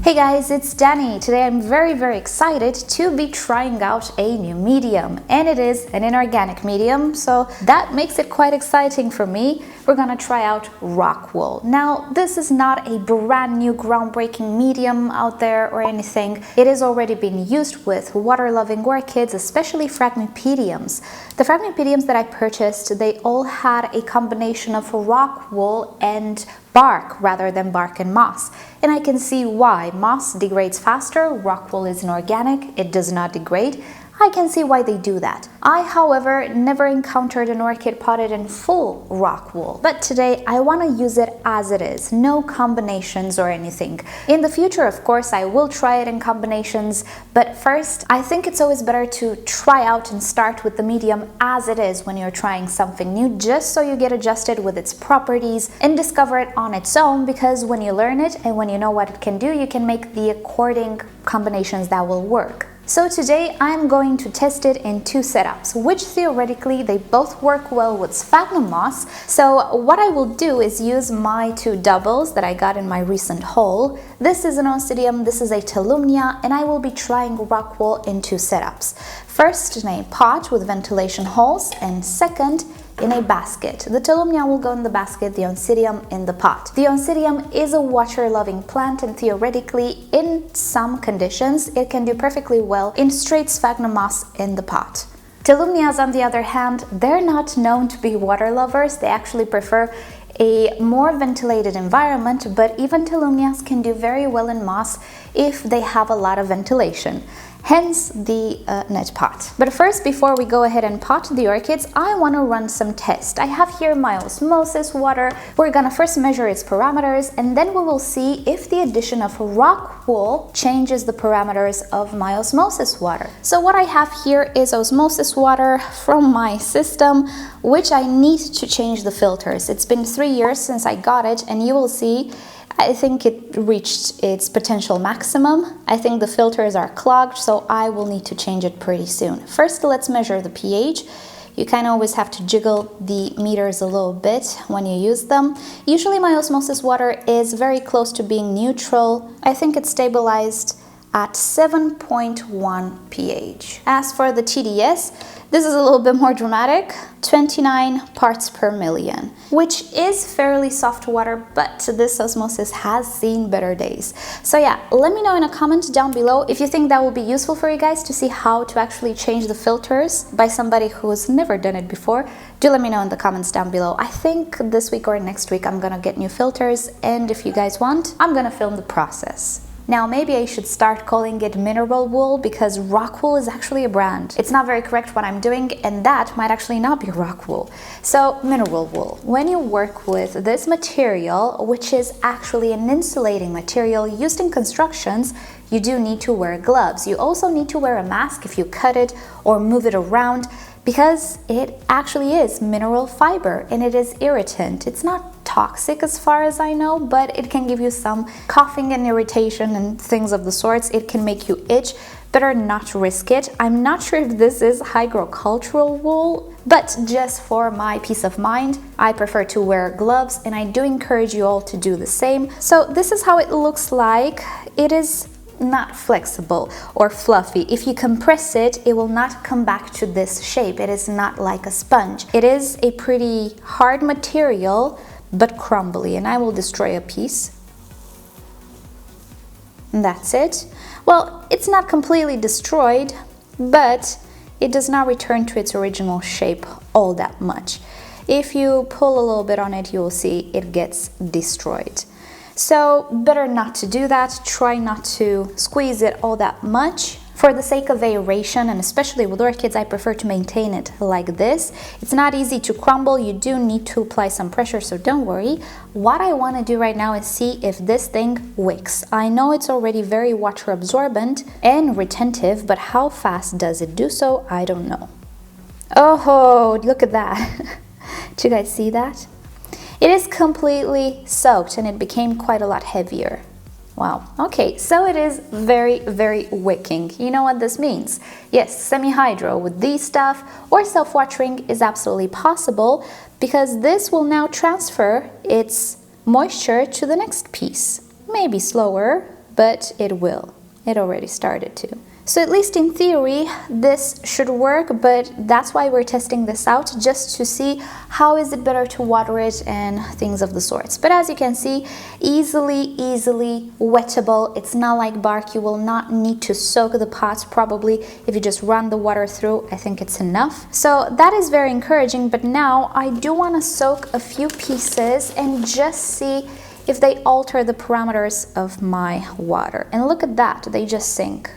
Hey guys, it's Danny. Today I'm very excited to be trying out a new medium, and it is an inorganic medium, so that makes it quite exciting for me. We're gonna try out rock wool. Now, this is not a brand new groundbreaking medium out there or anything. It has already been used with water-loving orchids, especially phragmipediums. The phragmipediums that I purchased, they all had a combination of rock wool and bark rather than bark and moss. And I can see why. Moss degrades faster, rock wool is inorganic, it does not degrade. I can see why they do that. I, however, never encountered an orchid potted in full rock wool, but today I want to use it as it is, no combinations or anything. In the future, of course, I will try it in combinations, but first, I think it's always better to try out and start with the medium as it is when you're trying something new, just so you get adjusted with its properties and discover it on its own, because when you learn it and when you know what it can do, you can make the according combinations that will work. So today I'm going to test it in two setups, which theoretically they both work well with sphagnum moss. So what I will do is use my two doubles that I got in my recent haul. This is an oncidium, this is a tolumnia, and I will be trying rock wool in two setups. First in a pot with ventilation holes, and second in a basket. The tolumnia will go in the basket, the oncidium in the pot. The oncidium is a water-loving plant, and theoretically, in some conditions, it can do perfectly well in straight sphagnum moss in the pot. Tolumnias, on the other hand, they're not known to be water lovers. They actually prefer a more ventilated environment, but even tolumnias can do very well in moss if they have a lot of ventilation. Hence the net pot. But first, before we go ahead and pot the orchids, I want to run some tests. I have here my osmosis water. We're gonna first measure its parameters, and then we will see if the addition of rock wool changes the parameters of my osmosis water. So what I have here is osmosis water from my system, which I need to change the filters. It's been 3 years since I got it, and you will see I think it reached its potential maximum. I think the filters are clogged, so I will need to change it pretty soon. First, let's measure the pH. You kind of always have to jiggle the meters a little bit when you use them. Usually my osmosis water is very close to being neutral. I think it's stabilized at 7.1 pH. As for the TDS, this is a little bit more dramatic, 29 parts per million, which is fairly soft water, but this osmosis has seen better days. So yeah, let me know in a comment down below if you think that will be useful for you guys to see how to actually change the filters by somebody who's never done it before. Do let me know in the comments down below. I think this week or next week I'm gonna get new filters, and if you guys want, I'm gonna film the process. Now, maybe I should start calling it mineral wool, because rock wool is actually a brand. It's not very correct what I'm doing, and that might actually not be rock wool. So, mineral wool. When you work with this material, which is actually an insulating material used in constructions, you do need to wear gloves. You also need to wear a mask if you cut it or move it around, because it actually is mineral fiber and it is irritant. It's not toxic as far as I know, but it can give you some coughing and irritation and things of the sorts. It can make you itch. Better not risk it. I'm not sure if this is hygrocultural wool, but just for my peace of mind, I prefer to wear gloves, and I do encourage you all to do the same. So this is how it looks like. It is not flexible or fluffy. If you compress it, it will not come back to this shape. It is not like a sponge. It is a pretty hard material, but crumbly, and I will destroy a piece. And that's it. Well, it's not completely destroyed, but it does not return to its original shape all that much. If you pull a little bit on it, you will see it gets destroyed. So better not to do that. Try not to squeeze it all that much. For the sake of aeration, and especially with orchids, I prefer to maintain it like this. It's not easy to crumble. You do need to apply some pressure, so don't worry. What I want to do right now is see if this thing wicks. I know it's already very water absorbent and retentive, but how fast does it do so? I don't know. Oh, look at that. Did you guys see that? It is completely soaked, and it became quite a lot heavier. Wow, okay, so it is very wicking. You know what this means? Yes, semi-hydro with these stuff or self-watering is absolutely possible, because this will now transfer its moisture to the next piece. Maybe slower, but it will. It already started to. So at least in theory, this should work, but that's why we're testing this out, just to see how is it better to water it and things of the sorts. But as you can see, easily wettable. It's not like bark. You will not need to soak the pots. Probably if you just run the water through, I think it's enough. So that is very encouraging, but now I do want to soak a few pieces and just see if they alter the parameters of my water. And look at that, they just sink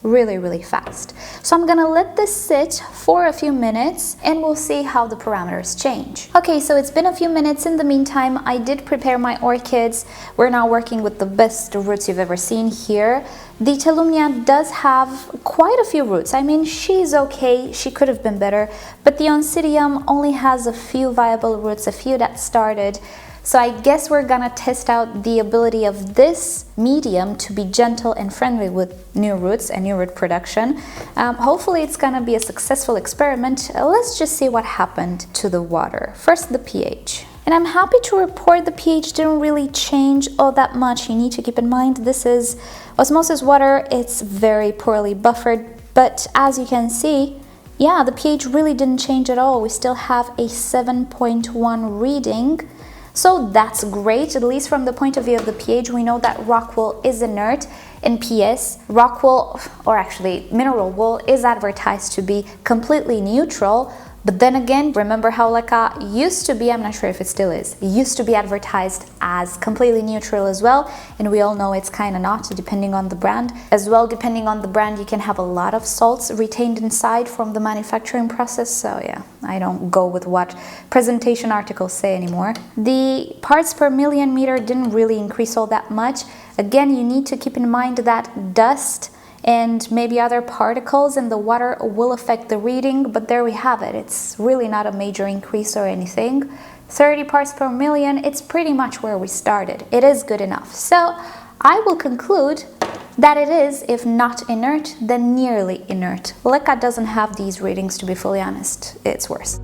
really fast. So I'm gonna let this sit for a few minutes and we'll see how the parameters change. Okay, so it's been a few minutes. In the meantime, I did prepare my orchids. We're now working with the best roots you've ever seen here. The Tellumnia does have quite a few roots. I mean, she's okay, she could have been better, but the Oncidium only has a few viable roots, a few that started. So I guess we're gonna test out the ability of this medium to be gentle and friendly with new roots and new root production. Hopefully it's gonna be a successful experiment. Let's just see what happened to the water. First, the pH. And I'm happy to report the pH didn't really change all that much. You need to keep in mind this is osmosis water. It's very poorly buffered, but as you can see, yeah, the pH really didn't change at all. We still have a 7.1 reading. So that's great, at least from the point of view of the pH. We know that rock wool is inert. In PS, rock wool, or actually mineral wool, is advertised to be completely neutral. But then again, remember how LECA used to be, I'm not sure if it still is, used to be advertised as completely neutral as well. And we all know it's kind of not, depending on the brand. As well, depending on the brand, you can have a lot of salts retained inside from the manufacturing process. So yeah, I don't go with what presentation articles say anymore. The parts per million meter didn't really increase all that much. Again, you need to keep in mind that dust and maybe other particles in the water will affect the reading, but there we have it. It's really not a major increase or anything. 30 parts per million, it's pretty much where we started. It is good enough. So I will conclude that it is, if not inert, then nearly inert. LECA doesn't have these readings, to be fully honest. It's worse.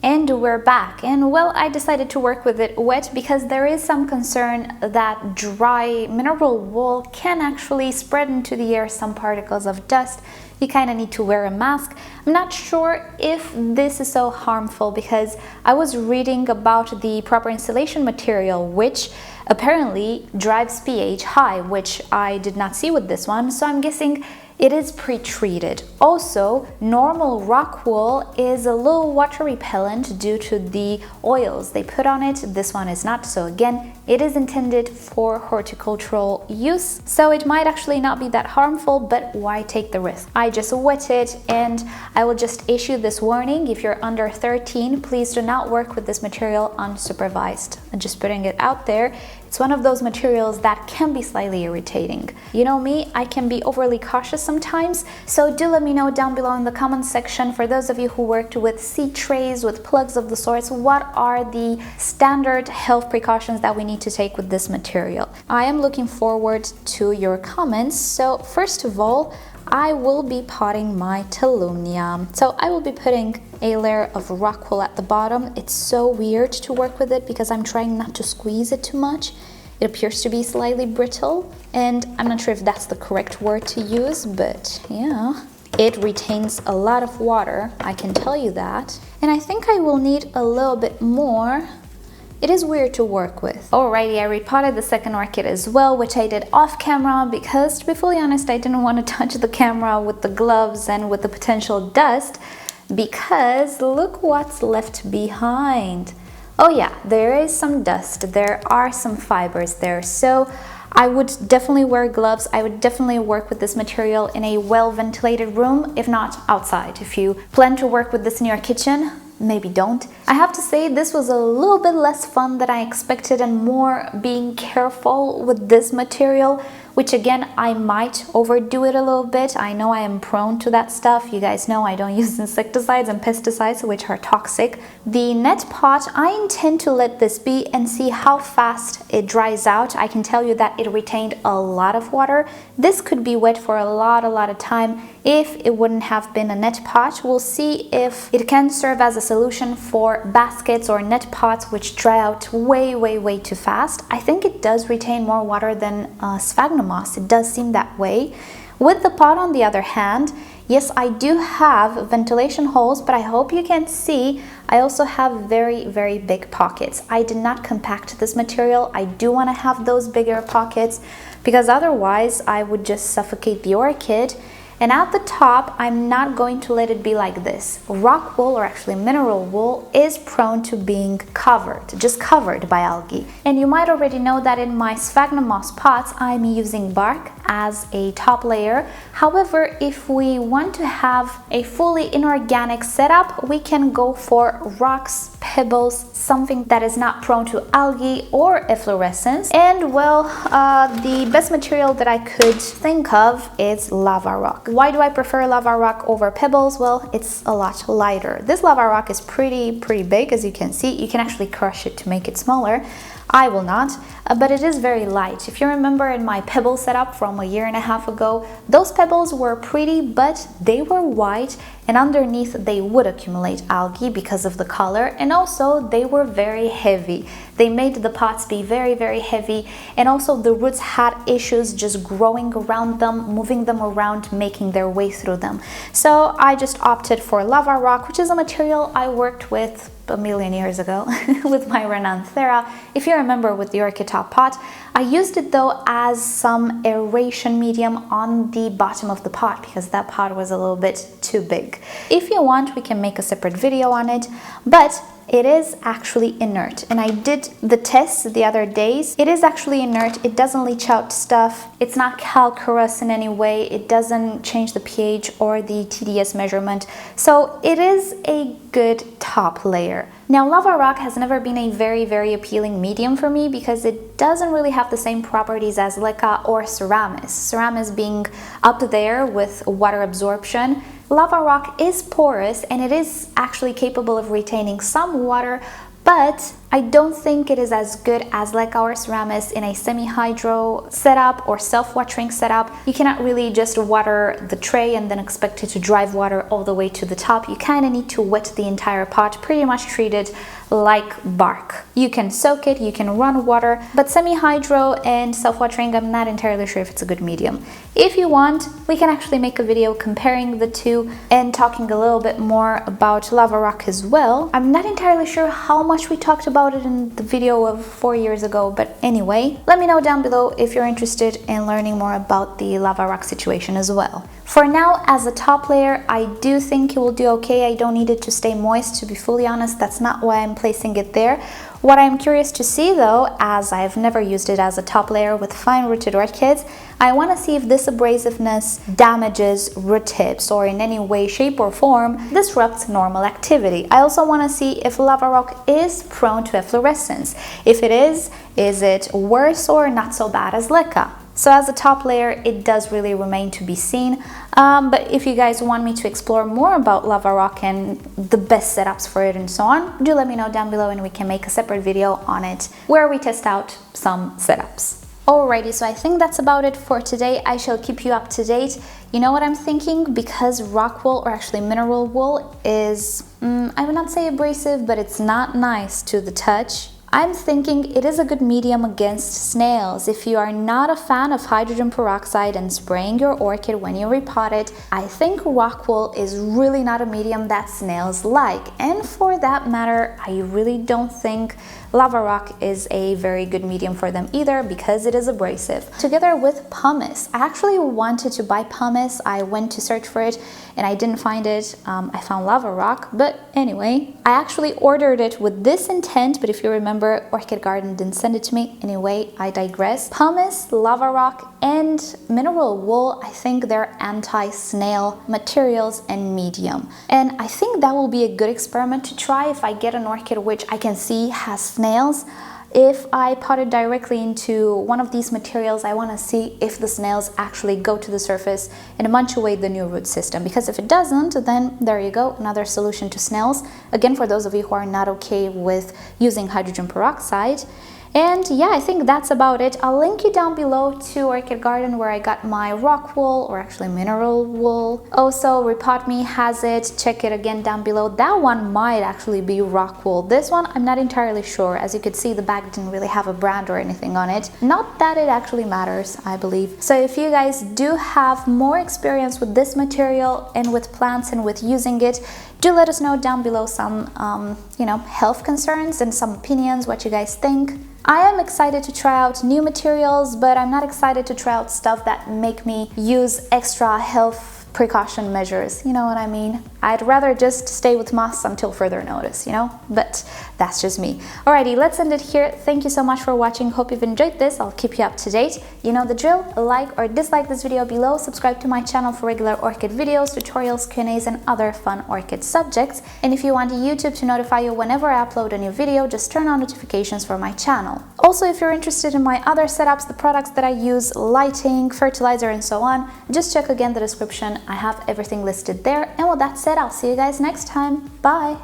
And we're back, and well, I decided to work with it wet because there is some concern that dry mineral wool can actually spread into the air some particles of dust. You kind of need to wear a mask. I'm not sure if this is so harmful because I was reading about the proper installation material, which apparently drives pH high, which I did not see with this one, so I'm guessing it is pre-treated. Also, normal rock wool is a little water repellent due to the oils they put on it. This one is not, so again, it is intended for horticultural use, so it might actually not be that harmful, but why take the risk? I just wet it, and I will just issue this warning. If you're under 13, please do not work with this material unsupervised. I'm just putting it out there. It's one of those materials that can be slightly irritating. You know me, I can be overly cautious sometimes, so do let me know down below in the comment section, for those of you who worked with seed trays, with plugs of the sorts, what are the standard health precautions that we need to take with this material? I am looking forward to your comments. So first of all, I will be potting my Tellumnia. So I will be putting a layer of rock wool at the bottom. It's so weird to work with it because I'm trying not to squeeze it too much. It appears to be slightly brittle, and I'm not sure if that's the correct word to use, but yeah. It retains a lot of water, I can tell you that. And I think I will need a little bit more. It is weird to work with. Alrighty, I repotted the second orchid as well, which I did off camera because, to be fully honest, I didn't want to touch the camera with the gloves and with the potential dust, because look what's left behind. Oh yeah, there is some dust, there are some fibers there, so I would definitely wear gloves. I would definitely work with this material in a well-ventilated room, if not outside. If you plan to work with this in your kitchen, maybe don't. I have to say this was a little bit less fun than I expected, and more being careful with this material which again, I might overdo it a little bit. I know I am prone to that stuff. You guys know I don't use insecticides and pesticides, which are toxic. The net pot, I intend to let this be and see how fast it dries out. I can tell you that it retained a lot of water. This could be wet for a lot of time if it wouldn't have been a net pot. We'll see if it can serve as a solution for baskets or net pots which dry out way too fast. I think it does retain more water than sphagnum moss. It does seem that way. With the pot, on the other hand, yes, I do have ventilation holes, but I hope you can see I also have very big pockets. I did not compact this material. I do want to have those bigger pockets because otherwise I would just suffocate the orchid. And at the top, I'm not going to let it be like this. Rock wool, or actually mineral wool, is prone to being just covered by algae. And you might already know that in my sphagnum moss pots, I'm using bark as a top layer. However, if we want to have a fully inorganic setup, we can go for rocks, pebbles, something that is not prone to algae or efflorescence. And well, the best material that I could think of is lava rock. Why do I prefer lava rock over pebbles? Well, it's a lot lighter. This lava rock is pretty big, as you can see. You can actually crush it to make it smaller. I will not, but it is very light. If you remember in my pebble setup from a year and a half ago, those pebbles were pretty, but they were white, and underneath they would accumulate algae because of the color, and also they were very heavy. They made the pots be very heavy, and also the roots had issues just growing around them, moving them around, making their way through them. So I just opted for lava rock, which is a material I worked with a million years ago with my Renanthera. If you remember, with the orchid top pot, I used it though as some aeration medium on the bottom of the pot because that pot was a little bit too big. If you want, we can make a separate video on it, but it is actually inert, and I did the test the other days. It is actually inert. It doesn't leach out stuff. It's not calcareous in any way. It doesn't change the pH or the TDS measurement. So it is a good top layer. Now, lava rock has never been a very appealing medium for me because it doesn't really have the same properties as LECA or seramis. Seramis being up there with water absorption. Lava rock is porous and it is actually capable of retaining some water, but I don't think it is as good as LECA or seramis in a semi-hydro setup or self-watering setup. You cannot really just water the tray and then expect it to drive water all the way to the top. You kind of need to wet the entire pot, pretty much treat it like bark. You can soak it, you can run water, but semi-hydro and self-watering, I'm not entirely sure if it's a good medium. If you want, we can actually make a video comparing the two and talking a little bit more about lava rock as well. I'm not entirely sure how much we talked about it in the video of 4 years ago, but anyway, let me know down below if you're interested in learning more about the lava rock situation as well. For now, as a top layer, I do think it will do okay. I don't need it to stay moist, to be fully honest. That's not why I'm placing it there. What I'm curious to see though, as I've never used it as a top layer with fine-rooted orchids, I want to see if this abrasiveness damages root tips or in any way, shape or form disrupts normal activity. I also want to see if lava rock is prone to efflorescence. If it is it worse or not so bad as LECA? So as a top layer, it does really remain to be seen. But if you guys want me to explore more about lava rock and the best setups for it and so on, do let me know down below and we can make a separate video on it where we test out some setups. Alrighty, so I think that's about it for today. I shall keep you up to date. You know what I'm thinking? Because rock wool, or actually mineral wool, is, I would not say abrasive, but it's not nice to the touch. I'm thinking it is a good medium against snails. If you are not a fan of hydrogen peroxide and spraying your orchid when you repot it, I think rock wool is really not a medium that snails like. And for that matter, I really don't think lava rock is a very good medium for them either because it is abrasive. Together with pumice, I actually wanted to buy pumice. I went to search for it and I didn't find it. I found lava rock, but anyway, I actually ordered it with this intent, but if you remember, Orchid Garden didn't send it to me. Anyway, I digress. Pumice, lava rock, and mineral wool, I think they're anti-snail materials and medium. And I think that will be a good experiment to try if I get an orchid which I can see has snails. if I pot it directly into one of these materials, I want to see if the snails actually go to the surface and munch away the new root system, because if it doesn't, then there you go, another solution to snails. Again, for those of you who are not okay with using hydrogen peroxide. And yeah, I think that's about it. I'll link you down below to Orchid Garden, where I got my rock wool, or actually mineral wool. Also, Repot Me has it. Check it again down below. That one might actually be rock wool. This one, I'm not entirely sure. As you could see, the bag didn't really have a brand or anything on it. Not that it actually matters, I believe. So if you guys do have more experience with this material and with plants and with using it, do let us know down below some, health concerns and some opinions, what you guys think. I am excited to try out new materials, but I'm not excited to try out stuff that make me use extra health precaution measures, you know what I mean? I'd rather just stay with moss until further notice, but that's just me. Alrighty, let's end it here. Thank you so much for watching. Hope you've enjoyed this. I'll keep you up to date. You know the drill. Like or dislike this video below. Subscribe to my channel for regular orchid videos, tutorials, Q&As, and other fun orchid subjects. And if you want YouTube to notify you whenever I upload a new video, just turn on notifications for my channel. Also, if you're interested in my other setups, the products that I use, lighting, fertilizer, and so on, just check again the description. I have everything listed there. And with that said, I'll see you guys next time. Bye!